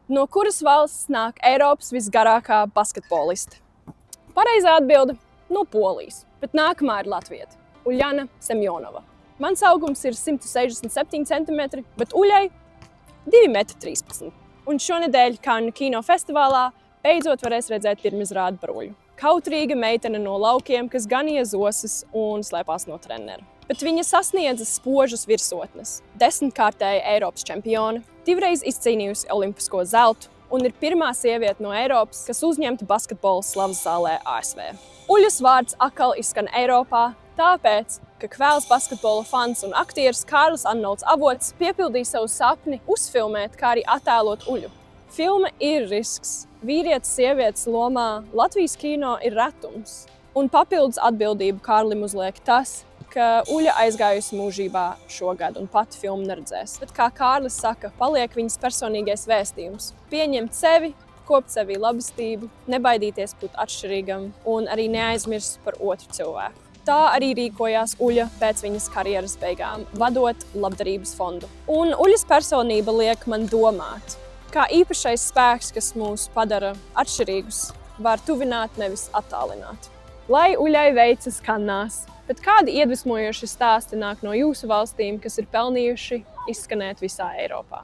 No kuras valsts nāk Eiropas visgarākā basketboliste? Pareizā atbilde – no Polijas, bet nākamā ir latviete – Uljana Semjonova. Mans augums ir 167 cm, bet Uļai 2,13 m. Un šonedēļ Kannu kinofestivālā beidzot varēs redzēt pirmizrādi par Uļu. Kautrīga meitene no laukiem, kas ganīja zosas un slēpās no trenera. Bet viņa sasniedza spožas virsotnes. 10-kārtēja Eiropas čempione, 2-reiz izcīnījusi olimpisko zeltu un ir pirmā sieviete no Eiropas, kas uzņemta basketbola slavas zālē ASV. Uļas vārds atkal izskan Eiropā, tāpēc, ka kvēls basketbola fans un aktieris Kārlis Arnolds Avots piepildīja savu sapni uzfilmēt, kā arī attēlot Uļu. Filma ir risks. Vīrietis sievietes lomā Latvijas kino ir retums. Un papildus atbildību Kārlim uzliek tas, ka Uļa aizgājusi mūžībā šogad un pati filmu neredzēs. Bet, kā Kārlis saka, paliek viņas personīgais vēstījums. Pieņemt sevi, kopt sevī labestību, nebaidīties būt atšķirīgam un arī neaizmirst par otru cilvēku. Tā arī rīkojās Uļa pēc viņas karjeras beigām, vadot labdarības fondu. Un Uļas personība liek man domāt, kā īpašais spēks, kas mūs padara atšķirīgus, var tuvināt, nevis attālināt. Lai Uļai veicas Kannās, bet kādi iedvesmojoši stāsti nāk no jūsu valstīm, kas ir pelnījuši izskanēt visā Eiropā?